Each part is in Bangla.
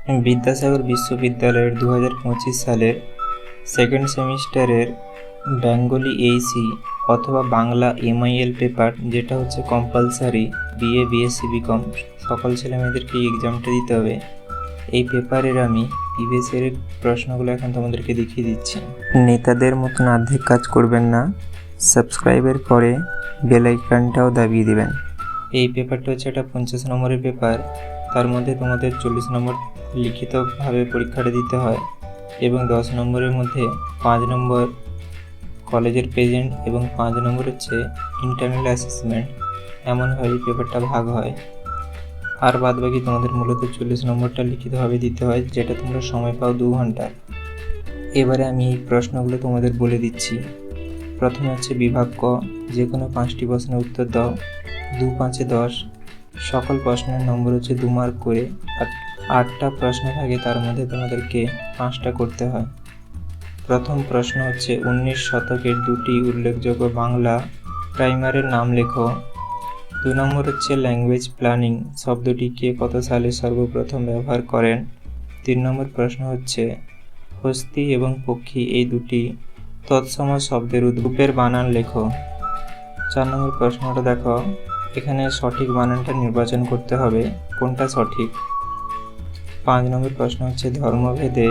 বিদ্যাসাগর বিশ্ববিদ্যালয়ের 2025 সালের সেকেন্ড সেমিস্টারের বেঙ্গলি এইসি অথবা বাংলা MIL পেপার, যেটা হচ্ছে কম্পালসারি BA BSc BCom সকল ছেলেমেয়েদেরকে এক্সামটা দিতে হবে। এই পেপারের আমি প্রিভিয়াস ইয়ারের প্রশ্নগুলো এখন তোমাদেরকে দেখিয়ে দিচ্ছি। নেতাদের মতন অর্ধেক কাজ করবেন না, সাবস্ক্রাইবের পরে বেল আইকনটাও দাবিয়ে দেবেন। এই পেপারটা হচ্ছে একটা 50 নম্বরের পেপার। তার মধ্যে তোমাদের 40 নম্বর লিখিতভাবে পরীক্ষাটা দিতে হয় এবং 10 নম্বরের মধ্যে 5 নম্বর কলেজের প্রেজেন্ট এবং 5 নম্বর হচ্ছে ইন্টারনাল অ্যাসেসমেন্ট। এমনভাবে এই পেপারটা ভাগ হয়। আর বাদ বাকি তোমাদের মূলত 40 নম্বরটা লিখিতভাবে দিতে হয়, যেটা তোমরা সময় পাও 2 ঘন্টা। এবারে আমি এই প্রশ্নগুলো তোমাদের বলে দিচ্ছি। প্রথমে হচ্ছে বিভাগ ক, যে কোনো 5টি প্রশ্নের উত্তর দাও। 2 5 10। সকল প্রশ্নের নম্বর হচ্ছে 2 মার্ক করে। আর 8টা প্রশ্ন থাকে, তার মধ্যে তোমাদেরকে 5টা করতে হয়। প্রথম প্রশ্ন হচ্ছে 19 শতকের 2টি উল্লেখযোগ্য বাংলা প্রাইমারের নাম লেখো। 2 নম্বর হচ্ছে ল্যাঙ্গুয়েজ প্ল্যানিং শব্দটি কে কত সালে সর্বপ্রথম ব্যবহার করেন। 3 নম্বর প্রশ্ন হচ্ছে হস্তি এবং পক্ষী এই দুটি তৎসম শব্দের রূপের বানান লেখো। 4 নম্বর প্রশ্নটা দেখো, এখানে সঠিক বানানটা নির্বাচন করতে হবে, কোনটা সঠিক। 5 নম্বর প্রশ্ন হচ্ছে ধর্মভেদে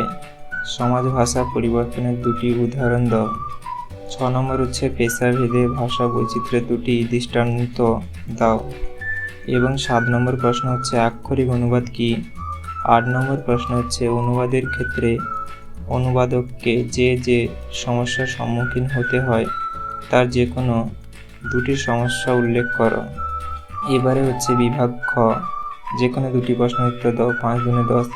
সমাজ ভাষা পরিবর্তনের 2টি উদাহরণ দাও। 6 নম্বর হচ্ছে পেশাভেদে ভাষা বৈচিত্র্যের 2টি দৃষ্টান্ত দাও। এবং 7 নম্বর প্রশ্ন হচ্ছে আক্ষরিক অনুবাদ কি। 8 নম্বর প্রশ্ন হচ্ছে অনুবাদের ক্ষেত্রে অনুবাদককে যে সমস্যার সম্মুখীন হতে হয় তার যে কোনো 2টি সমস্যা উল্লেখ করো। এবারে হচ্ছে বিভাগ খ, যে কোনো 2টি প্রশ্নের উত্তর দাও। 5 গুণে 10।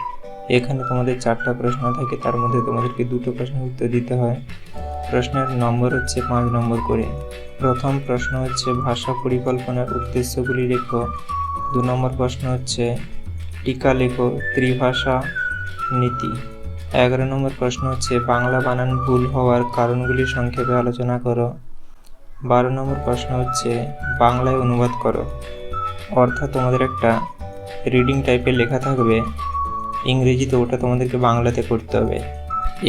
এখানে তোমাদের 4টা প্রশ্ন থাকে, তার মধ্যে তোমাদেরকে 2টো প্রশ্নের উত্তর দিতে হয়। প্রশ্নের নম্বর হচ্ছে 5 নম্বর করে। প্রথম প্রশ্ন হচ্ছে ভাষা পরিকল্পনার উদ্দেশ্যগুলি লেখো। 2 নম্বর প্রশ্ন হচ্ছে টিকা লেখো ত্রিভাষা নীতি। 11 নম্বর প্রশ্ন হচ্ছে বাংলা বানান ভুল হওয়ার কারণগুলি সংক্ষেপে আলোচনা করো। 12 নম্বর প্রশ্ন হচ্ছে বাংলায় অনুবাদ করো। অর্থাৎ তোমাদের একটা রিডিং টাইপের লেখা থাকবে ইংরেজিতে, ওটা তোমাদেরকে বাংলাতে করতে হবে।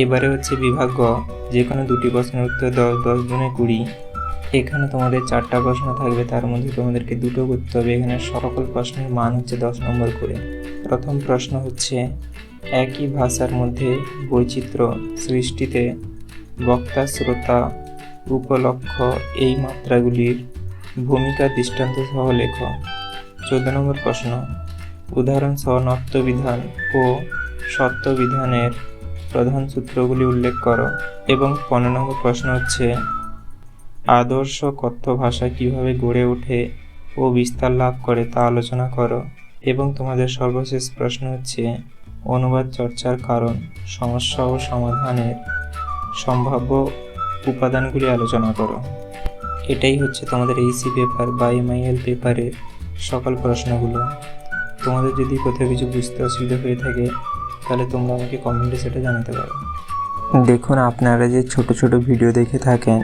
এবারে হচ্ছে বিভাগ গ, যে কোনো 2টি প্রশ্নের উত্তর দাও। 10 গুণে 20। এখানে তোমাদের 4টা প্রশ্ন থাকবে, তার মধ্যে তোমাদেরকে 2টো করতে হবে। এখানে সকল প্রশ্নের মান হচ্ছে 10 নম্বর করে। প্রথম প্রশ্ন হচ্ছে একই ভাষার মধ্যে বৈচিত্র্য সৃষ্টিতে বক্তা শ্রোতা উপলক্ষ এই মাত্রাগুলির ভূমিকা দৃষ্টান্ত সহ লেখো। 14 নম্বর প্রশ্ন উদাহরণ সহ নত্যবিধান ও সত্যবিধানের প্রধান সূত্রগুলি উল্লেখ করো। এবং 15 নম্বর প্রশ্ন হচ্ছে আদর্শ কথ্য ভাষা কিভাবে গড়ে ওঠে ও বিস্তার লাভ করে তা আলোচনা করো। এবং তোমাদের সর্বশেষ প্রশ্ন হচ্ছে অনুবাদ চর্চার কারণ, সমস্যা ও সমাধানের সম্ভাব্য উপাদানগুলি আলোচনা করো। এটাই হচ্ছে তোমাদের এইসি পেপার বা MIL পেপারের সকল প্রশ্নগুলো। তোমাদের যদি কোথাও কিছু বুঝতে অসুবিধা হয়ে থাকে তাহলে তোমরা আমাকে কমেন্টে সেটা জানাতে পারো। দেখুন, আপনারা যে ছোট ছোট ভিডিও দেখে থাকেন,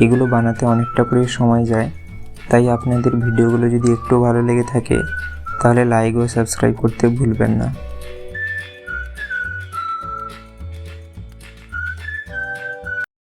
এগুলো বানাতে অনেকটা করে সময় যায়। তাই আপনাদের ভিডিওগুলো যদি একটু ভালো লেগে থাকে তাহলে লাইক ও সাবস্ক্রাইব করতে ভুলবেন না।